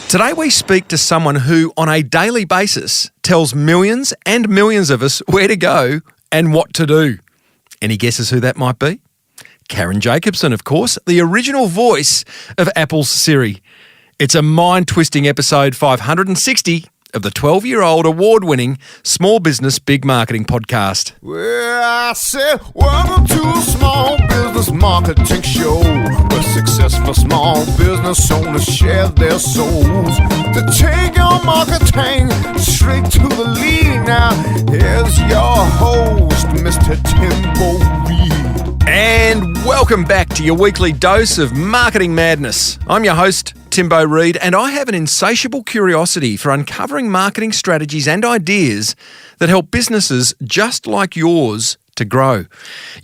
Today we speak to someone who, on a daily basis, tells millions and millions of us where to go and what to do. Any guesses who that might be? Karen Jacobsen, of course, the original voice of Apple's Siri. It's a mind-twisting episode 560 of the 12-year-old award-winning Small Business Big Marketing podcast. Well, I said, welcome to a small business marketing show, where successful small business owners share their souls to take your marketing straight to the lead. Now, here's your host, Mr. Timbo Reid. And welcome back to your weekly dose of marketing madness. I'm your host, Timbo Reid, and I have an insatiable curiosity for uncovering marketing strategies and ideas that help businesses just like yours to grow.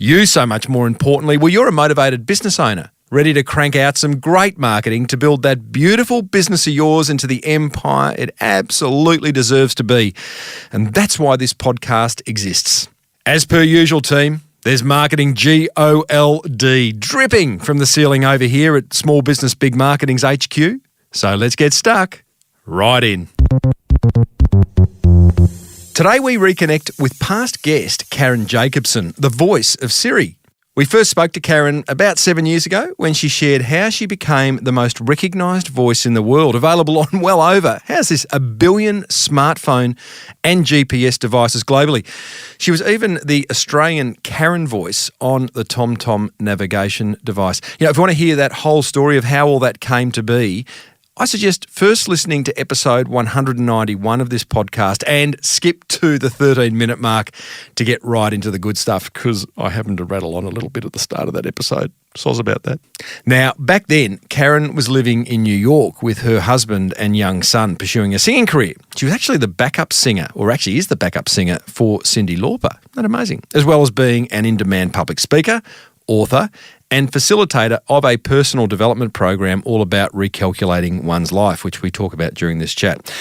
You, so much more importantly, well, you're a motivated business owner, ready to crank out some great marketing to build that beautiful business of yours into the empire it absolutely deserves to be. And that's why this podcast exists. As per usual, team, there's marketing GOLD dripping from the ceiling over here at Small Business Big Marketing's HQ. So let's get stuck right in. Today we reconnect with past guest Karen Jacobsen, the voice of Siri. We first spoke to Karen about 7 years ago when she shared how she became the most recognised voice in the world, available on well over, how's this, 1 billion smartphone and GPS devices globally. She was even the Australian Karen voice on the TomTom navigation device. You know, if you want to hear that whole story of how all that came to be, I suggest first listening to episode 191 of this podcast and skip to the 13-minute mark to get right into the good stuff, because I happened to rattle on a little bit at the start of that episode. Soz about that. Now, back then, Karen was living in New York with her husband and young son, pursuing a singing career. She was actually the backup singer, or actually is the backup singer for Cyndi Lauper. Isn't that amazing? As well as being an in-demand public speaker, author, and facilitator of a personal development program all about recalculating one's life, which we talk about during this chat.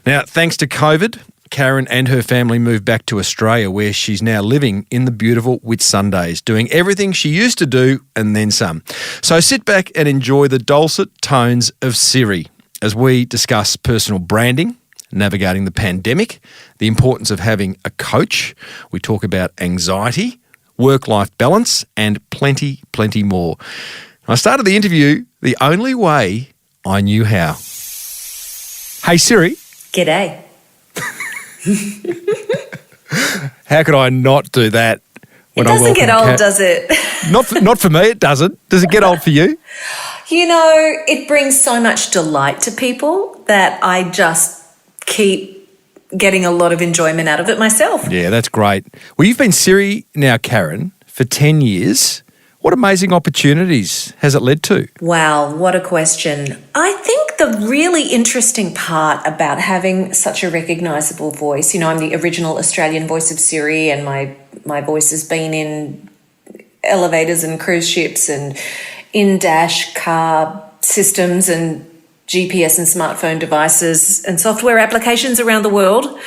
Now, thanks to COVID, Karen and her family moved back to Australia, where she's now living in the beautiful Whitsundays, doing everything she used to do and then some. So sit back and enjoy the dulcet tones of Siri as we discuss personal branding, navigating the pandemic, the importance of having a coach. We talk about anxiety, work-life balance, and plenty more. I started the interview the only way I knew how. Hey, Siri. G'day. How could I not do that? It doesn't get old, does it? Not for me, it doesn't. Does it get old for you? You know, it brings so much delight to people that I just keep getting a lot of enjoyment out of it myself. Yeah, that's great. Well, you've been Siri now, Karen, for 10 years. What amazing opportunities has it led to? Wow, what a question. I think the really interesting part about having such a recognisable voice, you know, I'm the original Australian voice of Siri, and my voice has been in elevators and cruise ships and in-dash car systems and GPS and smartphone devices and software applications around the world,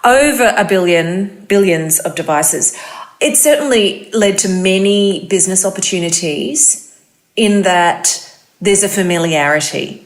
over billions of devices. It certainly led to many business opportunities in that there's a familiarity.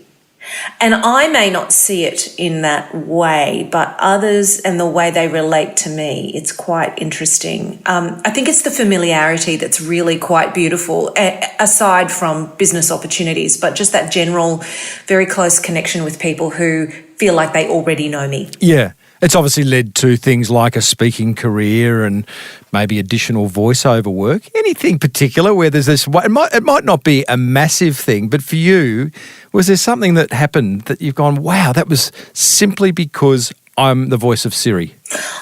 And I may not see it in that way, but others and the way they relate to me, it's quite interesting. I think it's the familiarity that's really quite beautiful, aside from business opportunities, but just that general, very close connection with people who feel like they already know me. Yeah. It's obviously led to things like a speaking career and maybe additional voiceover work. Anything particular where there's this, it might not be a massive thing, but for you, was there something that happened that you've gone, wow, that was simply because I'm the voice of Siri?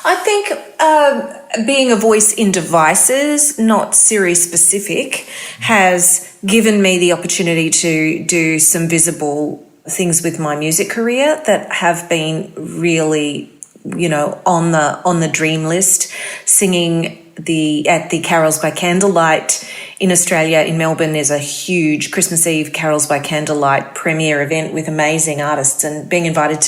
I think being a voice in devices, not Siri specific, has given me the opportunity to do some visible things with my music career that have been really, you know, on the dream list. Singing at the Carols by Candlelight in Australia, in Melbourne, there's a huge Christmas Eve Carols by Candlelight premiere event with amazing artists, and being invited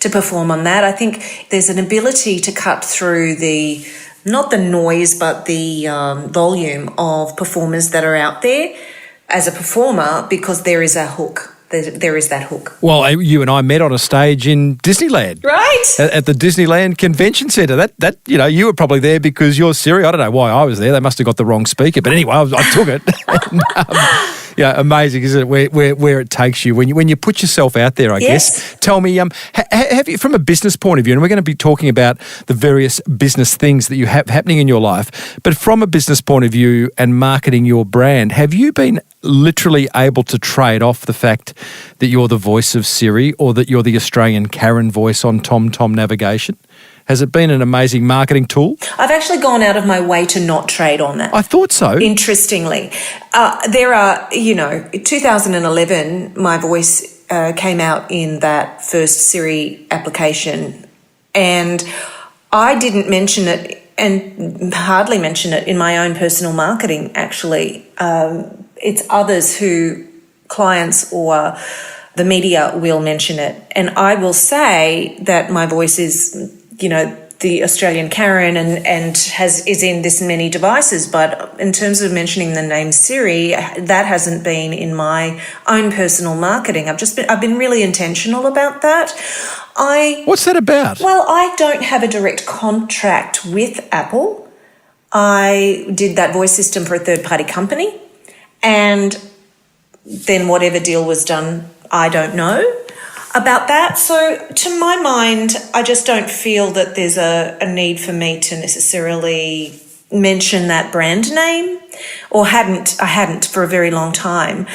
to perform on that, I think there's an ability to cut through the, not the noise, but the volume of performers that are out there as a performer, because there is a hook there is that hook. Well, you and I met on a stage in Disneyland. Right. At the Disneyland Convention Centre. That you were probably there because you're Siri. I don't know why I was there. They must have got the wrong speaker. But anyway, I took it. And, amazing, isn't it, where it takes you when you put yourself out there, I guess. Tell me, have you, from a business point of view, and we're going to be talking about the various business things that you have happening in your life, but from a business point of view and marketing your brand, have you been literally able to trade off the fact that you're the voice of Siri or that you're the Australian Karen voice on TomTom navigation? Has it been an amazing marketing tool? I've actually gone out of my way to not trade on that. I thought so. Interestingly. There are, in 2011, my voice came out in that first Siri application, and I didn't mention it and hardly mention it in my own personal marketing, actually. It's others who, clients or the media, will mention it. And I will say that my voice is, the Australian Karen and is in this many devices. But in terms of mentioning the name Siri, that hasn't been in my own personal marketing. I've been really intentional about that. What's that about? Well, I don't have a direct contract with Apple. I did that voice system for a third-party company, and then whatever deal was done, I don't know about that. So to my mind, I just don't feel that there's a need for me to necessarily mention that brand name, or I hadn't for a very long time.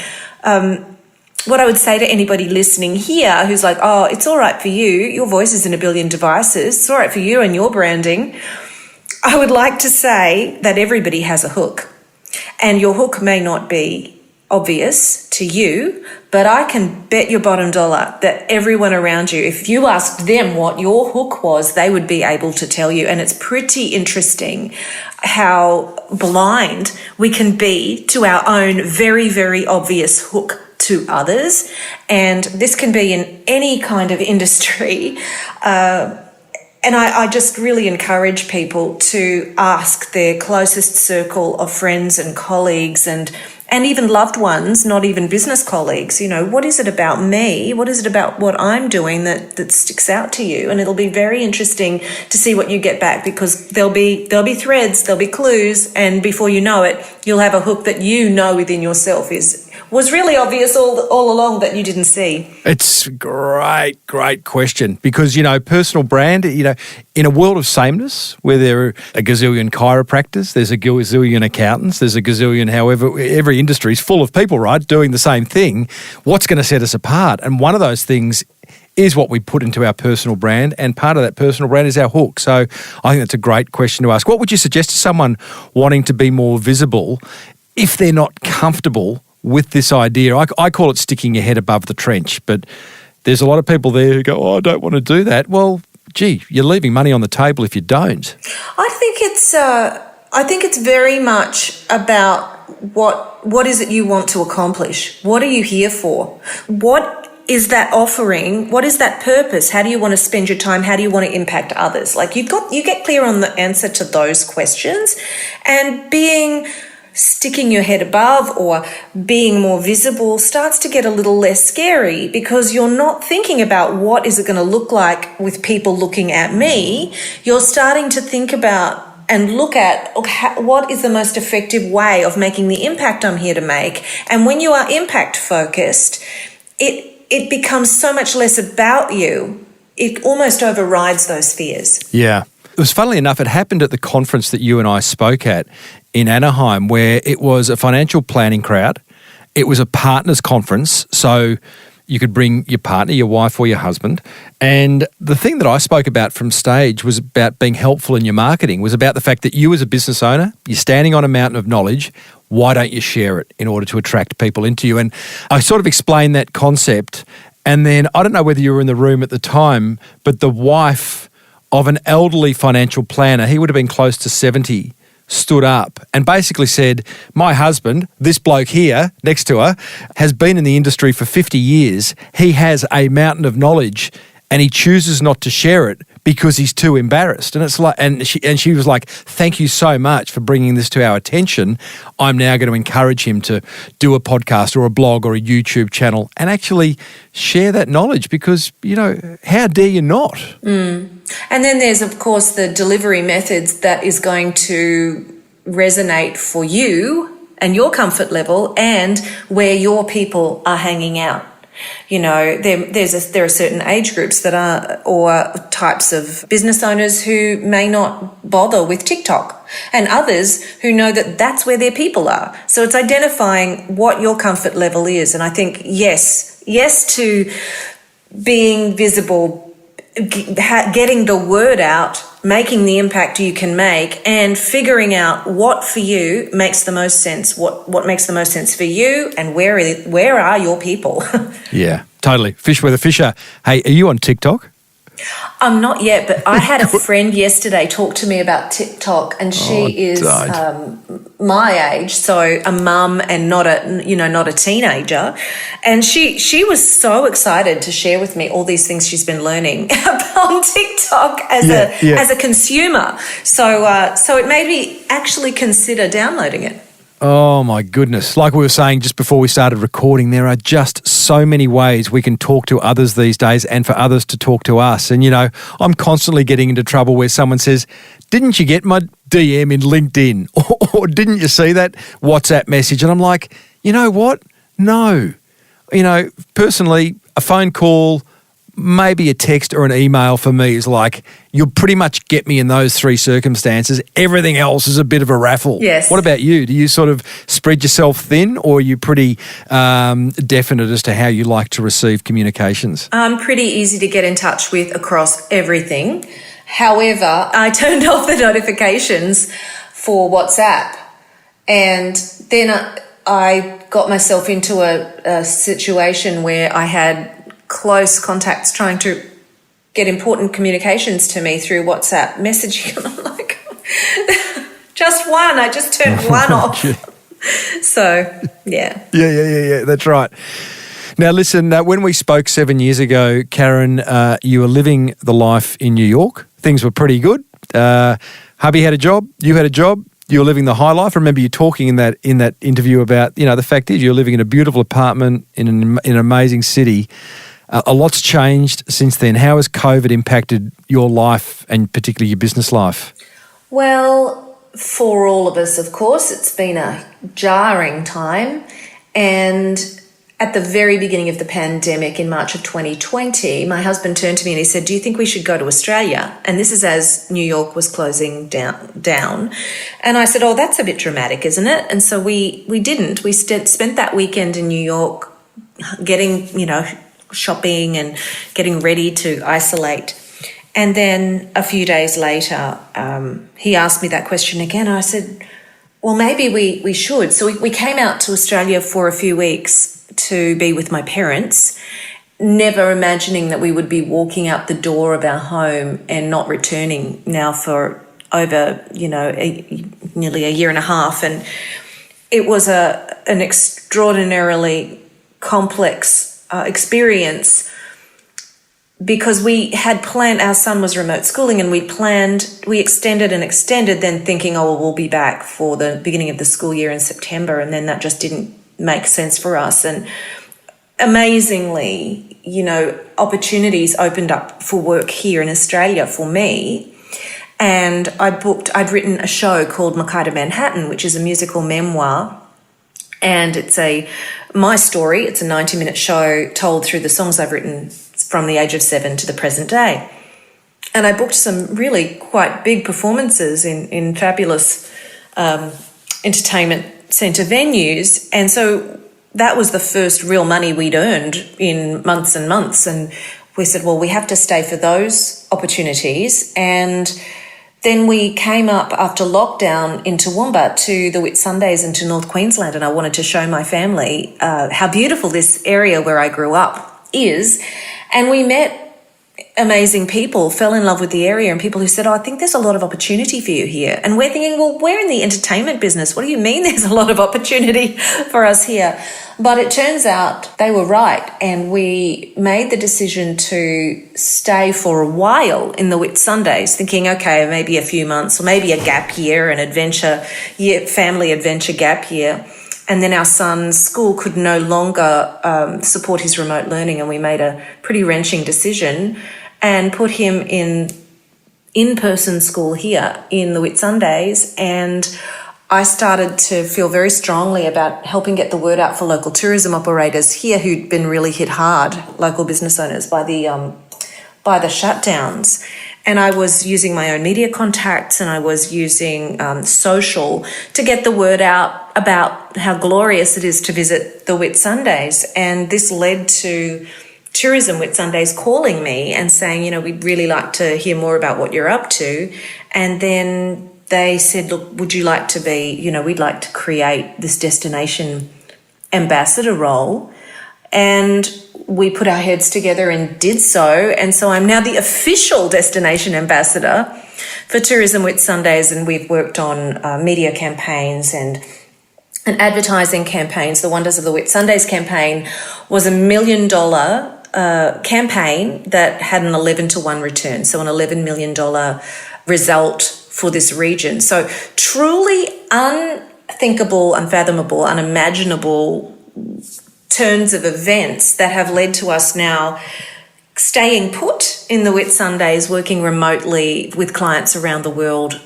What I would say to anybody listening here who's like, oh, it's all right for you, your voice is in a billion devices, it's all right for you and your branding, I would like to say that everybody has a hook, and your hook may not be obvious to you, but I can bet your bottom dollar that everyone around you, if you asked them what your hook was, they would be able to tell you. And it's pretty interesting how blind we can be to our own very, very obvious hook to others. And this can be in any kind of industry. And I just really encourage people to ask their closest circle of friends and colleagues and even loved ones, not even business colleagues, what is it about me? What is it about what I'm doing that sticks out to you? And it'll be very interesting to see what you get back, because there'll be threads, there'll be clues, and before you know it, you'll have a hook that within yourself was really obvious all along that you didn't see. It's great question, because, personal brand, in a world of sameness where there are a gazillion chiropractors, there's a gazillion accountants, there's a gazillion, however, every industry is full of people, right, doing the same thing. What's going to set us apart? And one of those things is what we put into our personal brand, and part of that personal brand is our hook. So I think that's a great question to ask. What would you suggest to someone wanting to be more visible if they're not comfortable with this idea? I call it sticking your head above the trench, but there's a lot of people there who go, oh, I don't want to do that. Well, gee, you're leaving money on the table if you don't. I think it's very much about what is it you want to accomplish? What are you here for? What is that offering? What is that purpose? How do you want to spend your time? How do you want to impact others? Like you get clear on the answer to those questions, and sticking your head above or being more visible starts to get a little less scary, because you're not thinking about what is it going to look like with people looking at me. You're starting to think about and look at what is the most effective way of making the impact I'm here to make. And when you are impact focused, it becomes so much less about you. It almost overrides those fears. Yeah. It was, funnily enough, it happened at the conference that you and I spoke at in Anaheim, where it was a financial planning crowd. It was a partners conference, so you could bring your partner, your wife or your husband. And the thing that I spoke about from stage was about being helpful in your marketing, was about the fact that you as a business owner, you're standing on a mountain of knowledge. Why don't you share it in order to attract people into you? And I sort of explained that concept. And then I don't know whether you were in the room at the time, but the wife of an elderly financial planner, he would have been close to 70, stood up and basically said, my husband, this bloke here next to her, has been in the industry for 50 years. He has a mountain of knowledge and he chooses not to share it because he's too embarrassed. And it's like, and she was like, thank you so much for bringing this to our attention. I'm now going to encourage him to do a podcast or a blog or a YouTube channel and actually share that knowledge because, how dare you not? And then there's, of course, the delivery methods that is going to resonate for you and your comfort level and where your people are hanging out. There are certain age groups that are, or types of business owners who may not bother with TikTok, and others who know that that's where their people are. So it's identifying what your comfort level is. And I think, yes to being visible, getting the word out, making the impact you can make, and figuring out what for you makes the most sense, what makes the most sense for you, and where are your people. Yeah, totally. Fish where the fish are. Hey, are you on TikTok? I'm not yet, but I had a friend yesterday talk to me about TikTok, and she is my age, so a mum and not a teenager, and she was so excited to share with me all these things she's been learning on TikTok as a consumer. So it made me actually consider downloading it. Oh, my goodness. Like we were saying just before we started recording, there are just so many ways we can talk to others these days and for others to talk to us. And, I'm constantly getting into trouble where someone says, didn't you get my DM in LinkedIn? Or didn't you see that WhatsApp message? And I'm like, you know what? No. Personally, a phone call, maybe a text or an email for me is like, you'll pretty much get me in those three circumstances. Everything else is a bit of a raffle. Yes. What about you? Do you sort of spread yourself thin, or are you pretty definite as to how you like to receive communications? I'm pretty easy to get in touch with across everything. However, I turned off the notifications for WhatsApp, and then I got myself into a situation where I had close contacts trying to get important communications to me through WhatsApp messaging. And I'm like, just one. I just turned one off. So, yeah. Yeah. That's right. Now, listen, when we spoke 7 years ago, Karen, you were living the life in New York. Things were pretty good. Hubby had a job. You had a job. You were living the high life. I remember you talking in that interview about, the fact is you're living in a beautiful apartment in an amazing city. A lot's changed since then. How has COVID impacted your life and particularly your business life? Well, for all of us, of course, it's been a jarring time. And at the very beginning of the pandemic in March of 2020, my husband turned to me and he said, do you think we should go to Australia? And this is as New York was closing down. And I said, oh, that's a bit dramatic, isn't it? And so we didn't. We spent that weekend in New York getting, shopping and getting ready to isolate. And then a few days later, he asked me that question again. And I said, well, maybe we should. So we came out to Australia for a few weeks to be with my parents, never imagining that we would be walking out the door of our home and not returning now for over, nearly a year and a half. And it was an extraordinarily complex experience, because we had planned, our son was remote schooling, and we extended, then thinking, oh, well, we'll be back for the beginning of the school year in September. And then that just didn't make sense for us. And amazingly, opportunities opened up for work here in Australia for me. And I'd written a show called Makita Manhattan, which is a musical memoir. And it's my story. It's a 90-minute show told through the songs I've written from the age of 7 to the present day. And I booked some really quite big performances in fabulous entertainment centre venues. And so that was the first real money we'd earned in months and months. And we said, well, we have to stay for those opportunities. And then we came up after lockdown in Toowoomba to the Whitsundays and to North Queensland, and I wanted to show my family how beautiful this area where I grew up is. And we met amazing people, fell in love with the area, and people who said, I think there's a lot of opportunity for you here. And we're thinking, well, we're in the entertainment business. What do you mean there's a lot of opportunity for us here? But it turns out they were right. And we made the decision to stay for a while in the Whitsundays, thinking, okay, maybe a few months or maybe a gap year, an adventure year, family adventure gap year. And then our son's school could no longer support his remote learning, and we made a pretty wrenching decision and put him in-person school here in the Whitsundays. And I started to feel very strongly about helping get the word out for local tourism operators here who'd been really hit hard, local business owners, by the shutdowns. And I was using my own media contacts, and I was using social to get the word out about how glorious it is to visit the Whitsundays. And this led to Tourism Whitsundays calling me and saying, we'd really like to hear more about what you're up to. And then they said, look, would you like to be, we'd like to create this destination ambassador role. And we put our heads together and did so. And so I'm now the official destination ambassador for Tourism Whitsundays, and we've worked on media campaigns and advertising campaigns. The Wonders of the Whitsundays campaign was $1 million campaign that had an 11-to-1 return, so an $11 million result for this region. So truly unthinkable, unfathomable, unimaginable turns of events that have led to us now staying put in the Whitsundays, working remotely with clients around the world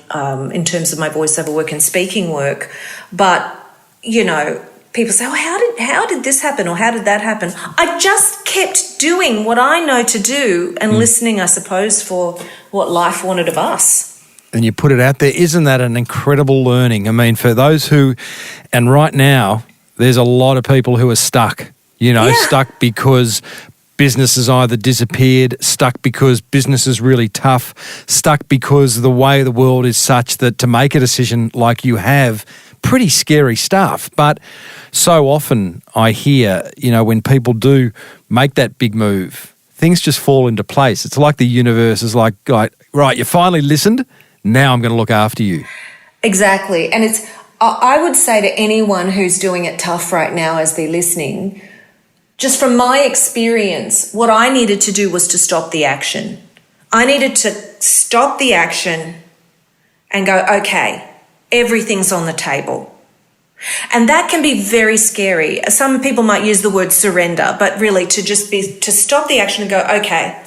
in terms of my voiceover work and speaking work. But, people say, oh, how did this happen or how did that happen? I just kept doing what I know to do and listening, I suppose, for what life wanted of us. And you put it out there. Isn't that an incredible learning? I mean, for those who, and right now, there's a lot of people who are stuck, stuck because business has either disappeared, stuck because business is really tough, stuck because the way the world is such that to make a decision like you have, pretty scary stuff. But so often I hear, when people do make that big move, things just fall into place. It's like the universe is like, right, you finally listened, now I'm going to look after you. Exactly. And I would say to anyone who's doing it tough right now as they're listening, just from my experience, what I needed to do was to stop the action. I needed to stop the action and go, okay, everything's on the table. And that can be very scary. Some people might use the word surrender, but really to stop the action and go, okay,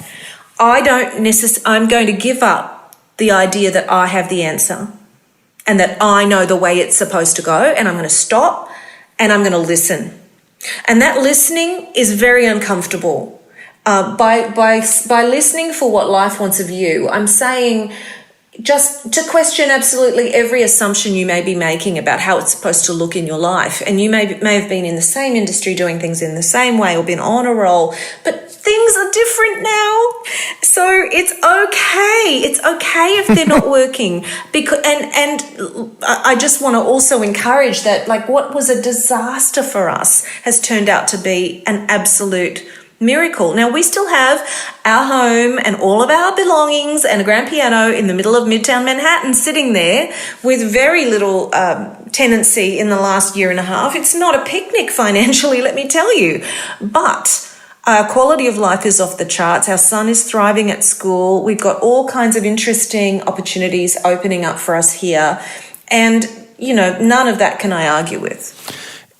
I'm going to give up the idea that I have the answer and that I know the way it's supposed to go, and I'm going to stop and I'm going to listen. And that listening is very uncomfortable. By listening for what life wants of you, I'm saying just to question absolutely every assumption you may be making about how it's supposed to look in your life. And you may have been in the same industry doing things in the same way or been on a roll, but things are different now. So it's okay. It's okay if they're not working. And I just want to also encourage that, like, what was a disaster for us has turned out to be an absolute miracle. Now, we still have our home and all of our belongings and a grand piano in the middle of Midtown Manhattan sitting there with very little tenancy in the last year and a half. It's not a picnic financially, let me tell you. But our quality of life is off the charts. Our son is thriving at school. We've got all kinds of interesting opportunities opening up for us here. And, none of that can I argue with.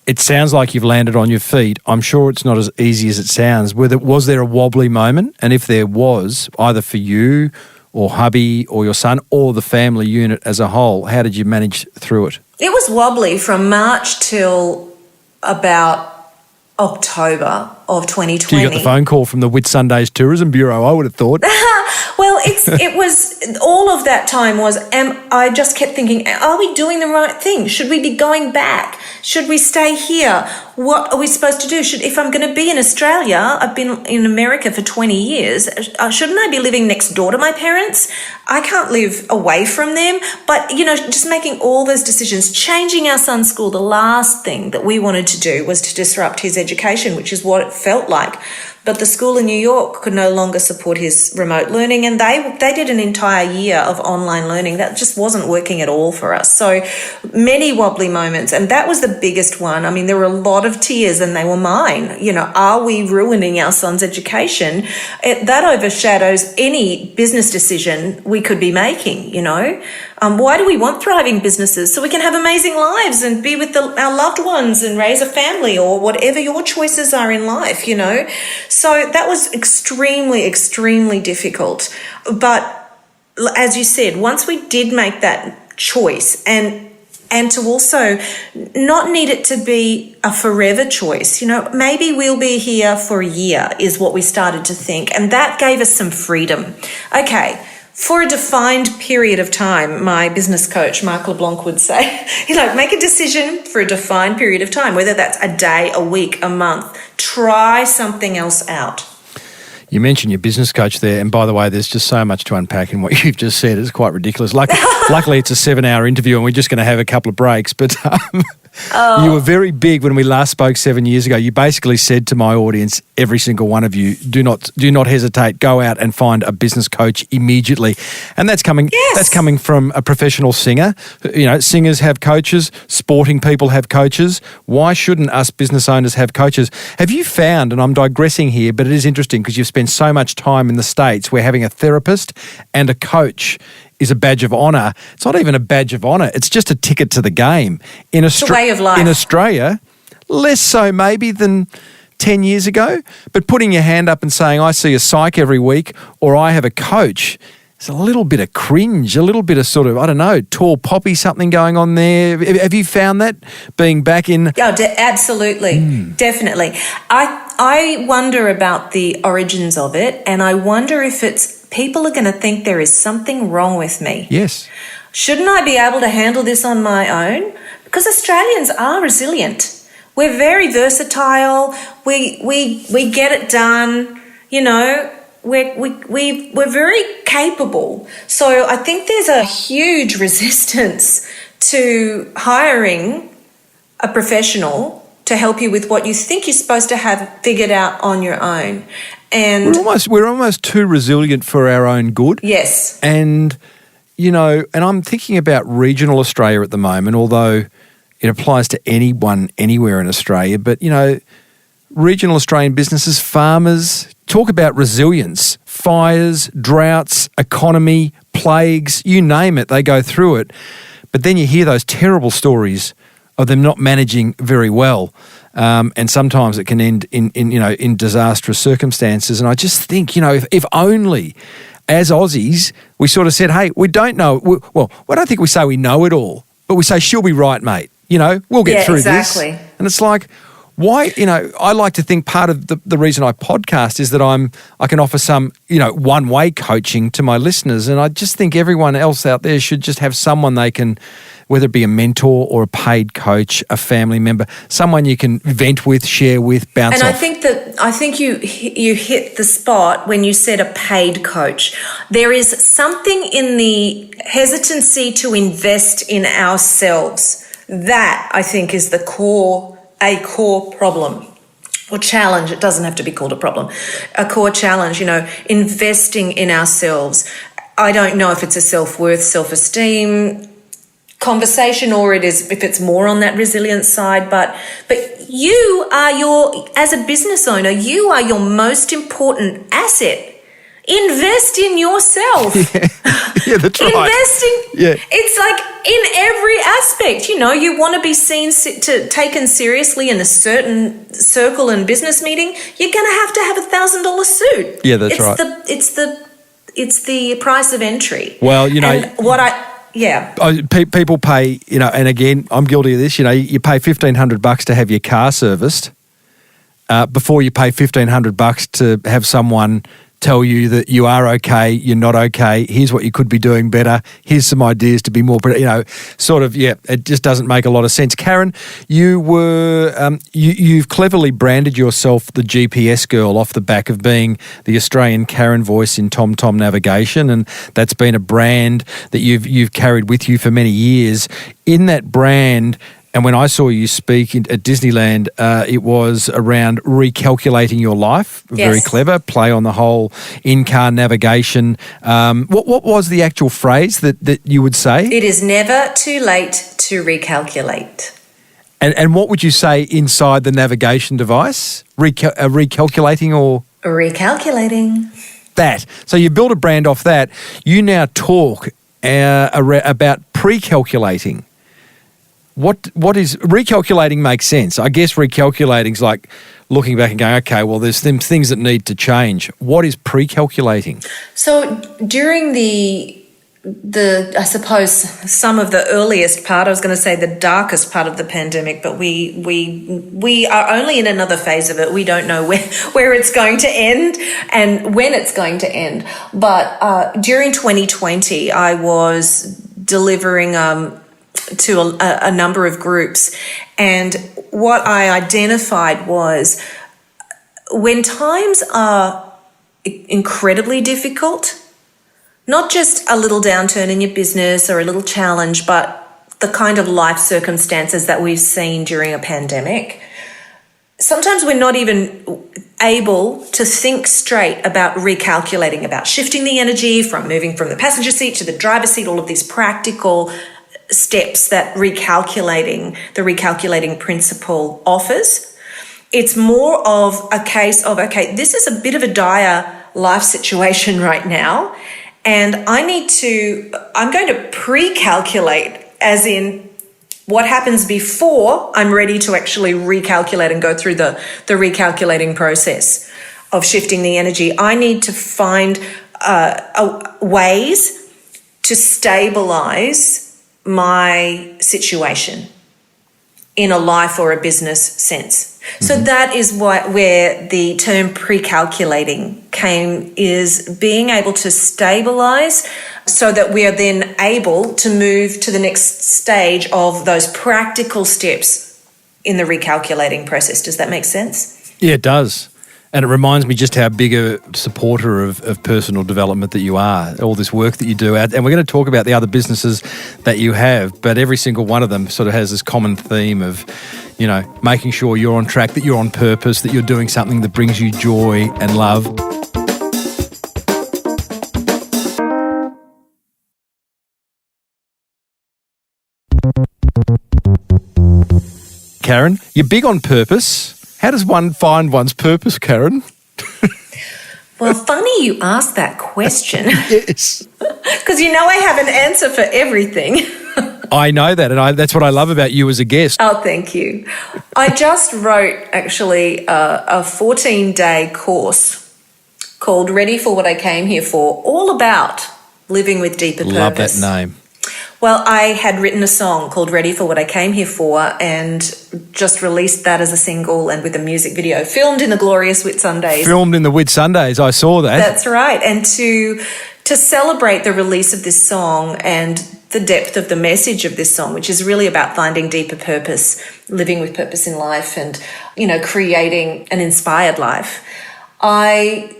It sounds like you've landed on your feet. I'm sure it's not as easy as it sounds. Was there a wobbly moment? And if there was, either for you or hubby or your son or the family unit as a whole, how did you manage through it? It was wobbly from March till about October of 2020. You got the phone call from the Whitsundays Tourism Bureau, I would have thought. Well, it was all of that time I just kept thinking, are we doing the right thing? Should we be going back? Should we stay here? What are we supposed to do? If I'm going to be in Australia, I've been in America for 20 years, shouldn't I be living next door to my parents? I can't live away from them. But, just making all those decisions, changing our son's school, the last thing that we wanted to do was to disrupt his education, which is what it felt like. But the school in New York could no longer support his remote learning, and they did an entire year of online learning. That just wasn't working at all for us. So many wobbly moments, and that was the biggest one. I mean, there were a lot of tears, and they were mine. Are we ruining our son's education? That overshadows any business decision we could be making, Why do we want thriving businesses? So we can have amazing lives and be with our loved ones and raise a family, or whatever your choices are in life, So that was extremely, extremely difficult. But as you said, once we did make that choice and to also not need it to be a forever choice, maybe we'll be here for a year is what we started to think. And that gave us some freedom. Okay. For a defined period of time, my business coach, Mark LeBlanc, would say, make a decision for a defined period of time, whether that's a day, a week, a month. Try something else out. You mentioned your business coach there, and by the way, there's just so much to unpack in what you've just said. It's quite ridiculous. Luckily, it's a 7-hour interview, and we're just going to have a couple of breaks. But you were very big when we last spoke 7 years ago. You basically said to my audience, every single one of you, do not hesitate. Go out and find a business coach immediately. And that's coming. Yes. That's coming from a professional singer. Singers have coaches. Sporting people have coaches. Why shouldn't us business owners have coaches? Have you found, and I'm digressing here, but it is interesting because you've spent so much time in the States where having a therapist and a coach is a badge of honour. It's not even a badge of honour. It's just a ticket to the game. It's a way of life. In Australia, less so maybe than 10 years ago, but putting your hand up and saying, I see a psych every week, or I have a coach, it's a little bit of cringe, a little bit of sort of, I don't know, tall poppy something going on there. Have you found that being back in? Oh, absolutely. Definitely. I wonder about the origins of it, and I wonder if people are going to think there is something wrong with me. Yes. Shouldn't I be able to handle this on my own? Because Australians are resilient. We're very versatile. We get it done. We're very capable. So I think there's a huge resistance to hiring a professional to help you with what you think you're supposed to have figured out on your own. And we're almost too resilient for our own good. Yes. And, and I'm thinking about regional Australia at the moment, although it applies to anyone anywhere in Australia. But, regional Australian businesses, farmers, talk about resilience, fires, droughts, economy, plagues, you name it, they go through it. But then you hear those terrible stories of them not managing very well. And sometimes it can end in disastrous circumstances. And I just think, if only as Aussies we sort of said, hey, we don't know. Well, I don't think we say we know it all, but we say, she'll be right, mate. We'll get through exactly. this. And it's like, why, I like to think part of the reason I podcast is that I can offer some, one-way coaching to my listeners. And I just think everyone else out there should just have someone they can, whether it be a mentor or a paid coach, a family member, someone you can vent with, share with, bounce off. And I think you hit the spot when you said a paid coach. There is something in the hesitancy to invest in ourselves that I think is a core problem or challenge. It doesn't have to be called a problem. A core challenge, investing in ourselves. I don't know if it's a self-worth, self-esteem conversation, or if it's more on that resilience side, but you are as a business owner, you are your most important asset. Invest in yourself. Yeah, that's right. It's like in every aspect, you want to be taken seriously in a certain circle and business meeting, you're going to have $1,000 suit. Yeah, that's right. It's the price of entry. Well, people pay, and again, I'm guilty of this, you pay $1,500 to have your car serviced before you pay $1,500 to have someone tell you that you are okay, you're not okay, here's what you could be doing better, here's some ideas to be more, it just doesn't make a lot of sense. Karen, you've cleverly branded yourself the GPS girl off the back of being the Australian Karen voice in TomTom navigation, and that's been a brand that you've carried with you for many years. In that brand, and when I saw you speak at Disneyland, it was around recalculating your life. Yes. Very clever. Play on the whole in-car navigation. What was the actual phrase that you would say? It is never too late to recalculate. And what would you say inside the navigation device? Recalculating or? Recalculating. That. So you build a brand off that. You now talk about pre-calculating. What is recalculating makes sense. I guess recalculating is like looking back and going, okay, well, there's some things that need to change. What is pre-calculating? So during the I suppose some of the earliest part, I was going to say the darkest part of the pandemic, but we are only in another phase of it. We don't know where it's going to end and when it's going to end. But during 2020, I was delivering to a number of groups. And what I identified was when times are incredibly difficult, not just a little downturn in your business or a little challenge, but the kind of life circumstances that we've seen during a pandemic, sometimes we're not even able to think straight about recalculating, about shifting the energy from moving from the passenger seat to the driver's seat, all of these practical steps that the recalculating principle offers. It's more of a case of, okay, this is a bit of a dire life situation right now, and I'm going to pre-calculate, as in what happens before I'm ready to actually recalculate and go through the recalculating process of shifting the energy. I need to find ways to stabilize my situation in a life or a business sense. Mm-hmm. So that is where the term pre-calculating came, is being able to stabilize so that we are then able to move to the next stage of those practical steps in the recalculating process. Does that make sense? Yeah, it does. And it reminds me just how big a supporter of personal development that you are, all this work that you do. And we're going to talk about the other businesses that you have, but every single one of them sort of has this common theme of, making sure you're on track, that you're on purpose, that you're doing something that brings you joy and love. Karen, you're big on purpose. How does one find one's purpose, Karen? Well, funny you asked that question. Yes. Because I have an answer for everything. I know that, and that's what I love about you as a guest. Oh, thank you. I just wrote, actually, a 14-day course called Ready for What I Came Here For, all about living with deeper purpose. Love that name. Well, I had written a song called Ready for What I Came Here For and just released that as a single and with a music video, filmed in the glorious Whitsundays. Filmed in the Whitsundays, I saw that. That's right. And to celebrate the release of this song and the depth of the message of this song, which is really about finding deeper purpose, living with purpose in life and, creating an inspired life, I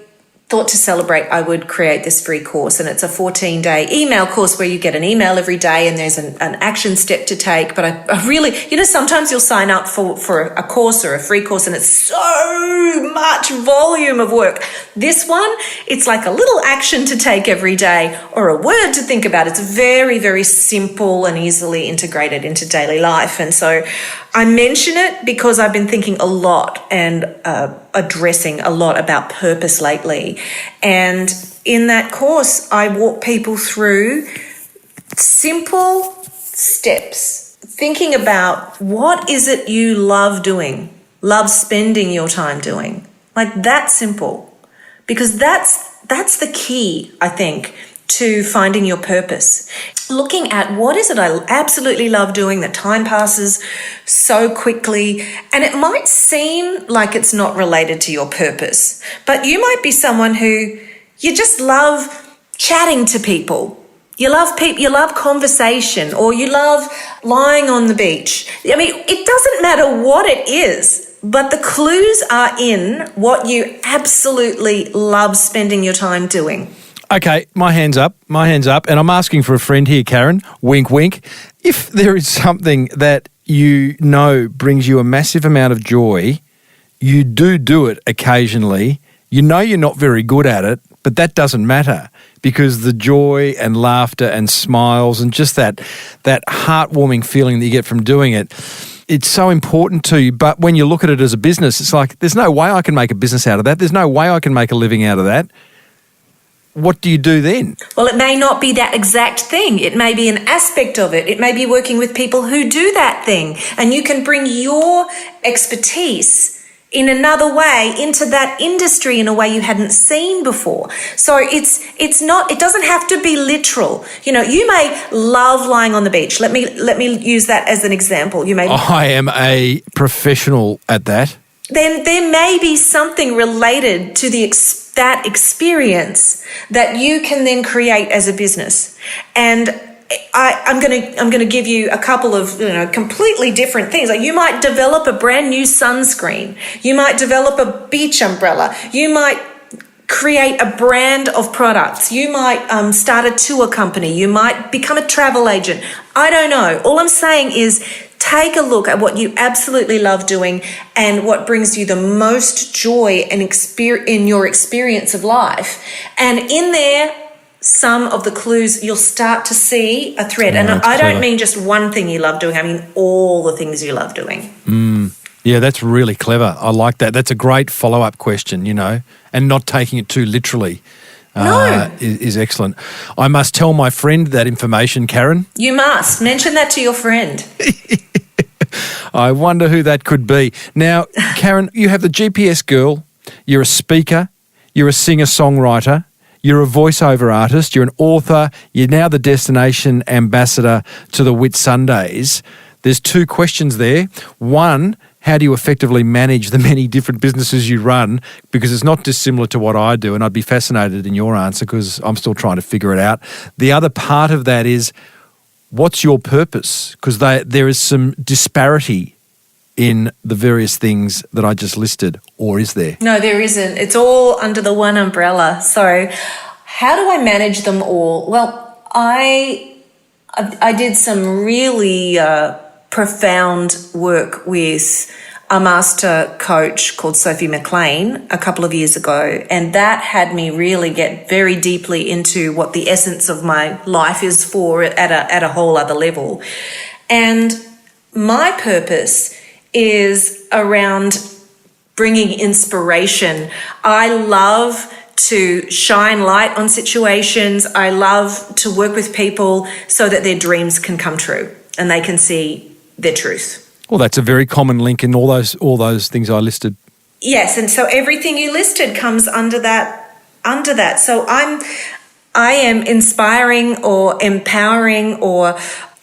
thought to celebrate I would create this free course, and it's a 14-day email course where you get an email every day and there's an action step to take. But I really, sometimes you'll sign up for a course or a free course and it's so much volume of work. This one, it's like a little action to take every day or a word to think about. It's very, very simple and easily integrated into daily life. And so I mention it because I've been thinking a lot and addressing a lot about purpose lately. And in that course, I walk people through simple steps, thinking about what is it you love doing, love spending your time doing. Like that simple. Because that's the key, I think, to finding your purpose. Looking at what is it I absolutely love doing, that time passes so quickly, and it might seem like it's not related to your purpose, but you might be someone who you just love chatting to people. You love conversation, or you love lying on the beach. I mean, it doesn't matter what it is, but the clues are in what you absolutely love spending your time doing. Okay, my hand's up, and I'm asking for a friend here, Karen. Wink, wink. If there is something that you know brings you a massive amount of joy, you do it occasionally. You know you're not very good at it, but that doesn't matter, because the joy and laughter and smiles and just that heartwarming feeling that you get from doing it, it's so important to you. But when you look at it as a business, it's like, there's no way I can make a business out of that. There's no way I can make a living out of that. What do you do then? Well, it may not be that exact thing. It may be an aspect of it. It may be working with people who do that thing. And you can bring your expertise in another way into that industry in a way you hadn't seen before. So it doesn't have to be literal. You know, you may love lying on the beach. Let me use that as an example. I am a professional at that. Then there may be something related to that experience that you can then create as a business. And I'm going to give you a couple of completely different things. Like, you might develop a brand new sunscreen. You might develop a beach umbrella. You might create a brand of products. You might start a tour company. You might become a travel agent. I don't know. All I'm saying is, take a look at what you absolutely love doing and what brings you the most joy and in your experience of life. And in there, some of the clues, you'll start to see a thread. And I don't mean just one thing you love doing. I mean all the things you love doing. Yeah, that's really clever. I like that. That's a great follow-up question, and not taking it too literally. No. Is excellent. I must tell my friend that information, Karen. You must. Mention that to your friend. I wonder who that could be. Now, Karen, you have the GPS girl, you're a speaker, you're a singer-songwriter, you're a voiceover artist, you're an author, you're now the destination ambassador to the Whitsundays. There's two questions there. One, how do you effectively manage the many different businesses you run? Because it's not dissimilar to what I do, and I'd be fascinated in your answer because I'm still trying to figure it out. The other part of that is, what's your purpose? Because there is some disparity in the various things that I just listed, or is there? No, there isn't. It's all under the one umbrella. So how do I manage them all? Well, I did some really profound work with a master coach called Sophie McLean a couple of years ago, and that had me really get very deeply into what the essence of my life is for at a whole other level. And my purpose is around bringing inspiration. I love to shine light on situations. I love to work with people so that their dreams can come true and they can see their truth. Well, that's a very common link in all those things I listed. Yes, and so everything you listed comes under that. So I am inspiring or empowering or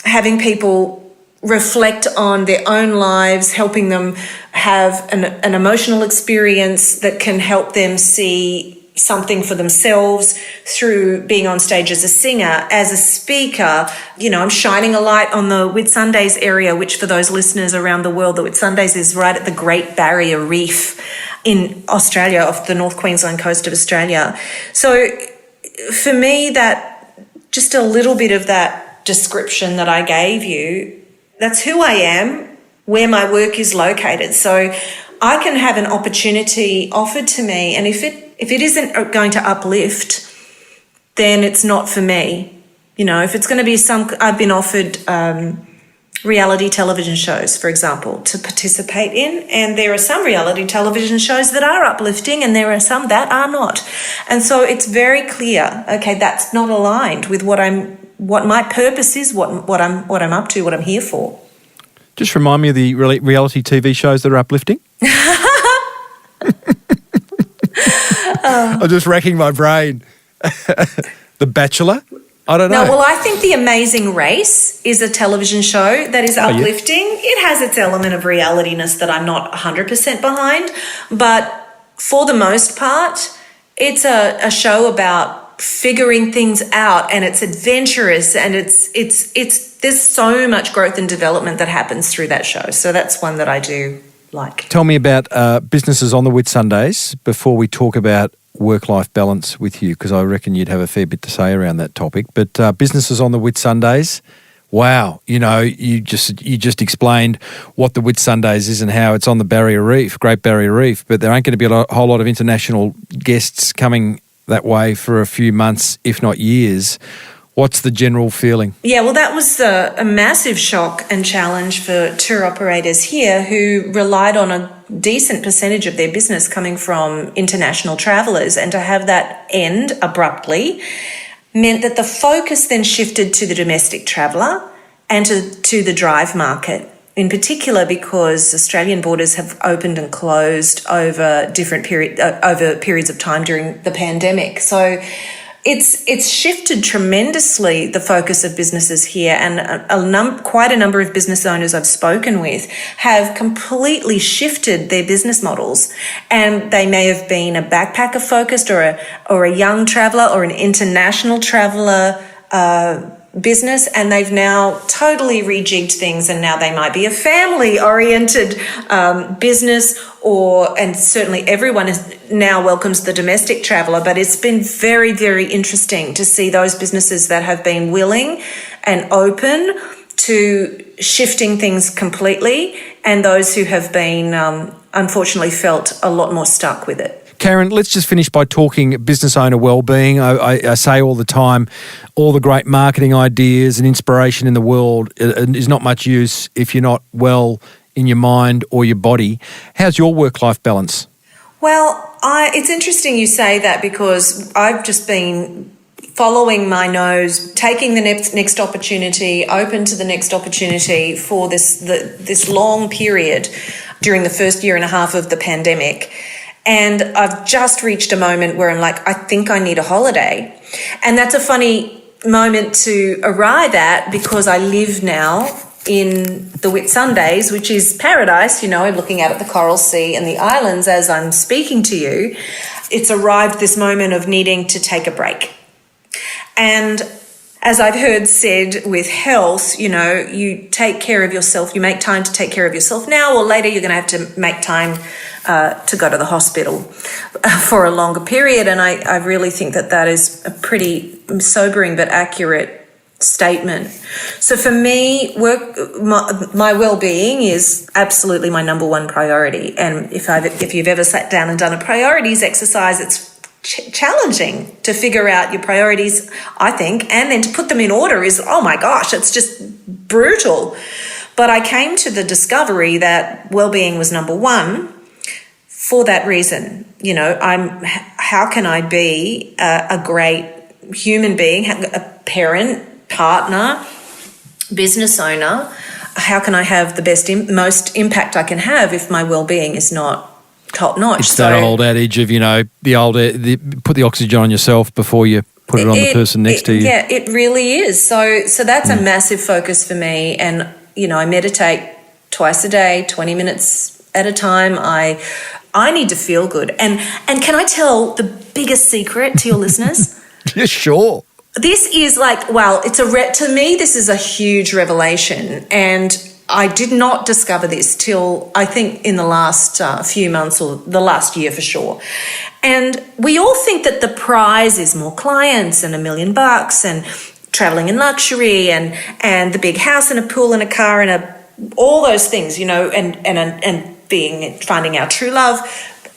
having people reflect on their own lives, helping them have an emotional experience that can help them see something for themselves through being on stage as a singer, as a speaker. I'm shining a light on the Whitsundays area, which for those listeners around the world, the Whitsundays is right at the Great Barrier Reef in Australia, off the North Queensland coast of Australia. So for me, that just a little bit of that description that I gave you, that's who I am, where my work is located. So I can have an opportunity offered to me, and if it isn't going to uplift, then it's not for me. If it's going to be I've been offered reality television shows, for example, to participate in, and there are some reality television shows that are uplifting and there are some that are not. And so it's very clear, okay, that's not aligned with what my purpose is, what I'm up to, what I'm here for. Just remind me of the reality TV shows that are uplifting. I'm just racking my brain. The Bachelor? I don't know. No, well, I think The Amazing Race is a television show that is uplifting. It has its element of realityness that I'm not 100% behind, but for the most part, it's a show about figuring things out, and it's adventurous, and it's there's so much growth and development that happens through that show. So that's one that I do like. Tell me about businesses on the Whitsundays before we talk about work-life balance with you, because I reckon you'd have a fair bit to say around that topic. But businesses on the Whitsundays, wow, you just explained what the Whitsundays is and how it's on the Barrier Reef, Great Barrier Reef, but there ain't going to be a whole lot of international guests coming that way for a few months, if not years. What's the general feeling? Yeah, well, that was a massive shock and challenge for tour operators here who relied on a decent percentage of their business coming from international travellers, and to have that end abruptly meant that the focus then shifted to the domestic traveller and to the drive market, in particular because Australian borders have opened and closed over periods of time during the pandemic. So it's shifted tremendously the focus of businesses here, and quite a number of business owners I've spoken with have completely shifted their business models, and they may have been a backpacker focused or a young traveller or an international traveller business, and they've now totally rejigged things, and now they might be a family-oriented business, and certainly everyone now welcomes the domestic traveller, but it's been very, very interesting to see those businesses that have been willing and open to shifting things completely, and those who have been unfortunately felt a lot more stuck with it. Karen, let's just finish by talking business owner wellbeing. I say all the time, all the great marketing ideas and inspiration in the world is not much use if you're not well in your mind or your body. How's your work-life balance? Well, it's interesting you say that, because I've just been following my nose, taking the next opportunity, open to the next opportunity for this long period during the first year and a half of the pandemic. And I've just reached a moment where I'm like, I think I need a holiday. And that's a funny moment to arrive at, because I live now in the Whitsundays, which is paradise, looking out at the Coral Sea and the islands as I'm speaking to you. It's arrived this moment of needing to take a break. And as I've heard said with health, you take care of yourself, you make time to take care of yourself now, or later you're going to have to make time to go to the hospital for a longer period. And I really think that is a pretty sobering but accurate statement. So for me, my well-being is absolutely my number one priority. And if you've ever sat down and done a priorities exercise, it's challenging to figure out your priorities, I think, and then to put them in order is, oh my gosh, it's just brutal. But I came to the discovery that well-being was number one for that reason. How can I be a great human being, a parent, partner, business owner? How can I have the most impact I can have if my well-being is not top notch? It's that old adage of, put the oxygen on yourself before you put it on the person next to you. Yeah, it really is. So that's a massive focus for me. And, I meditate twice a day, 20 minutes at a time. I need to feel good. And can I tell the biggest secret to your listeners? Yeah, sure. This is to me, this is a huge revelation. And I did not discover this till I think in the last few months, or the last year for sure. And we all think that the prize is more clients and $1 million and traveling in luxury and the big house and a pool and a car and all those things, and finding our true love,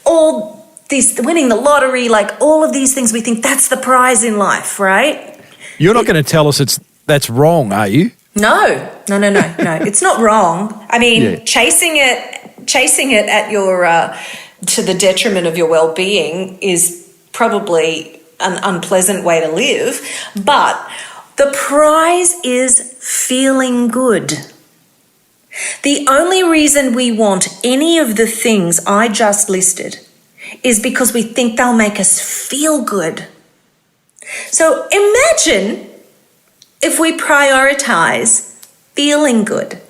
all these, winning the lottery, like all of these things. We think that's the prize in life, right? You're not going to tell us that's wrong, are you? No. It's not wrong. I mean, chasing it at your to the detriment of your well-being is probably an unpleasant way to live. But the prize is feeling good. The only reason we want any of the things I just listed is because we think they'll make us feel good. So imagine if we prioritize feeling good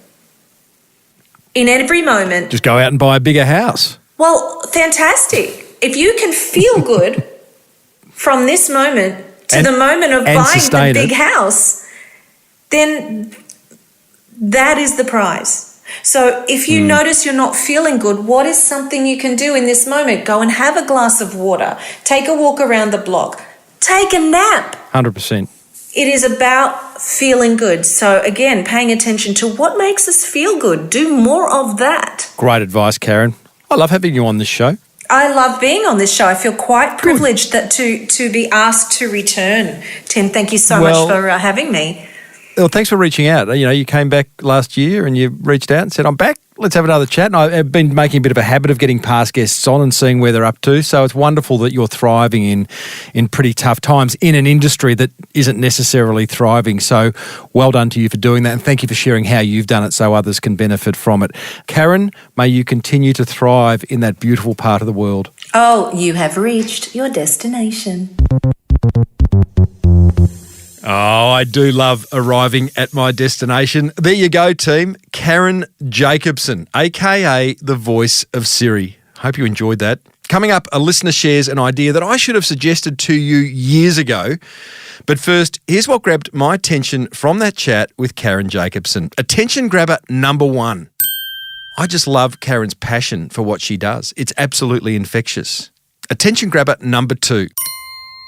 in every moment. Just go out and buy a bigger house. Well, fantastic. If you can feel good from this moment to the moment of buying the big house, then that is the prize. So if you notice you're not feeling good, what is something you can do in this moment? Go and have a glass of water, take a walk around the block, take a nap. 100%. It is about feeling good. So again, paying attention to what makes us feel good. Do more of that. Great advice, Karen. I love having you on this show. I love being on this show. I feel quite privileged that to be asked to return. Tim, thank you so much for having me. Well, thanks for reaching out. You know, you came back last year and you reached out and said, I'm back. Let's have another chat. And I've been making a bit of a habit of getting past guests on and seeing where they're up to. So it's wonderful that you're thriving in pretty tough times in an industry that isn't necessarily thriving. So well done to you for doing that. And thank you for sharing how you've done it so others can benefit from it. Karen, may you continue to thrive in that beautiful part of the world. Oh, you have reached your destination. Oh, I do love arriving at my destination. There you go, team. Karen Jacobsen, a.k.a. the voice of Siri. Hope you enjoyed that. Coming up, a listener shares an idea that I should have suggested to you years ago. But first, here's what grabbed my attention from that chat with Karen Jacobsen. Attention grabber number one. I just love Karen's passion for what she does. It's absolutely infectious. Attention grabber number two.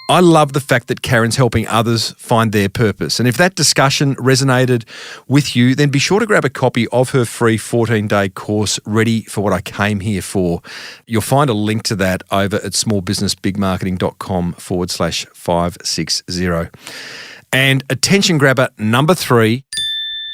I love the fact that Karen's helping others find their purpose. And if that discussion resonated with you, then be sure to grab a copy of her free 14-day course, Ready for What I Came Here For. You'll find a link to that over at smallbusinessbigmarketing.com/560. And attention grabber number three.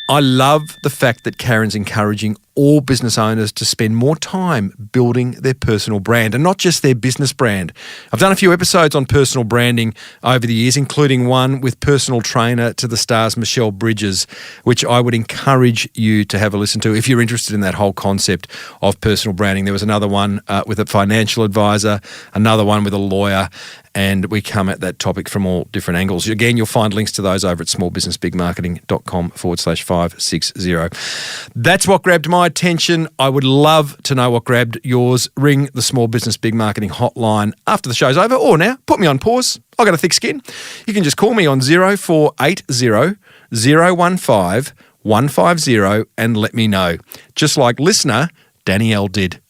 I love the fact that Karen's encouraging all business owners to spend more time building their personal brand and not just their business brand. I've done a few episodes on personal branding over the years, including one with personal trainer to the stars Michelle Bridges, which I would encourage you to have a listen to if you're interested in that whole concept of personal branding. There was another one with a financial advisor, another one with a lawyer, and we come at that topic from all different angles. Again, you'll find links to those over at smallbusinessbigmarketing.com/560. That's what grabbed my attention. I would love to know what grabbed yours. Ring the Small Business Big Marketing hotline after the show's over, or now, put me on pause. I've got a thick skin. You can just call me on 0480 015 150 and let me know, just like listener Danielle did.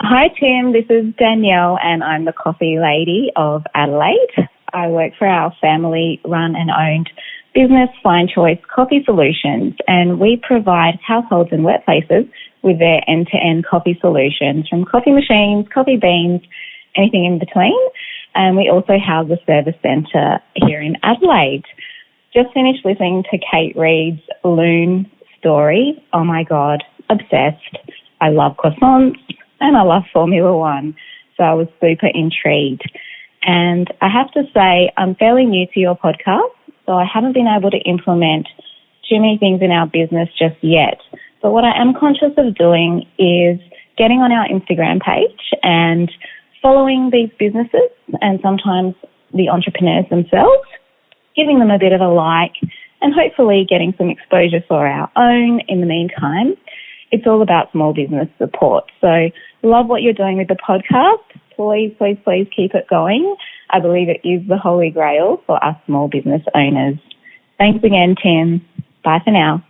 Hi Tim, this is Danielle and I'm the coffee lady of Adelaide. I work for our family run and owned business Fine Choice Coffee Solutions, and we provide households and workplaces with their end-to-end coffee solutions, from coffee machines, coffee beans, anything in between. And we also house a service centre here in Adelaide. Just finished listening to Kate Reid's Loon story. Oh my God, obsessed. I love croissants and I love Formula One, so I was super intrigued. And I have to say, I'm fairly new to your podcast, so I haven't been able to implement too many things in our business just yet. But what I am conscious of doing is getting on our Instagram page and following these businesses and sometimes the entrepreneurs themselves, giving them a bit of a like, and hopefully getting some exposure for our own in the meantime. It's all about small business support. So love what you're doing with the podcast. Please, please, please keep it going. I believe it is the holy grail for us small business owners. Thanks again, Tim. Bye for now.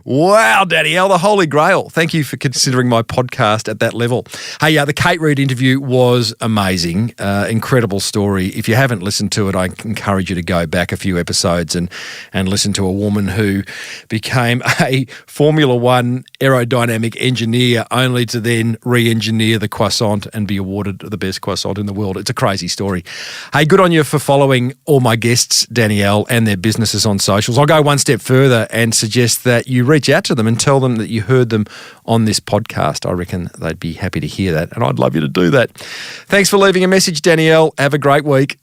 Wow, Danielle, the Holy Grail. Thank you for considering my podcast at that level. Hey, the Kate Reid interview was amazing. Incredible story. If you haven't listened to it, I encourage you to go back a few episodes and listen to a woman who became a Formula One aerodynamic engineer only to then re-engineer the croissant and be awarded the best croissant in the world. It's a crazy story. Hey, good on you for following all my guests, Danielle, and their businesses on socials. I'll go one step further and suggest that you reach out to them and tell them that you heard them on this podcast. I reckon they'd be happy to hear that, and I'd love you to do that. Thanks for leaving a message, Danielle. Have a great week.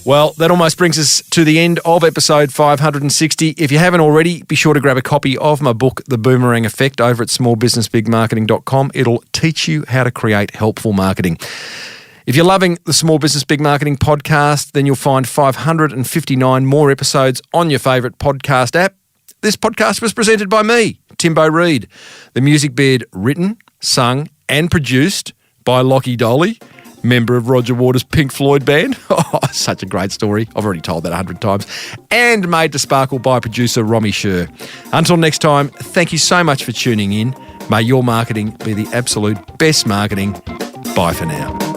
Well, that almost brings us to the end of episode 560. If you haven't already, be sure to grab a copy of my book, The Boomerang Effect, over at smallbusinessbigmarketing.com. It'll teach you how to create helpful marketing. If you're loving the Small Business Big Marketing podcast, then you'll find 559 more episodes on your favourite podcast app. This podcast was presented by me, Timbo Reid. The music bed written, sung and produced by Lockie Dolly, member of Roger Waters' Pink Floyd band. Oh, such a great story. I've already told that 100 times. And made to sparkle by producer Romy Sher. Until next time, thank you so much for tuning in. May your marketing be the absolute best marketing. Bye for now.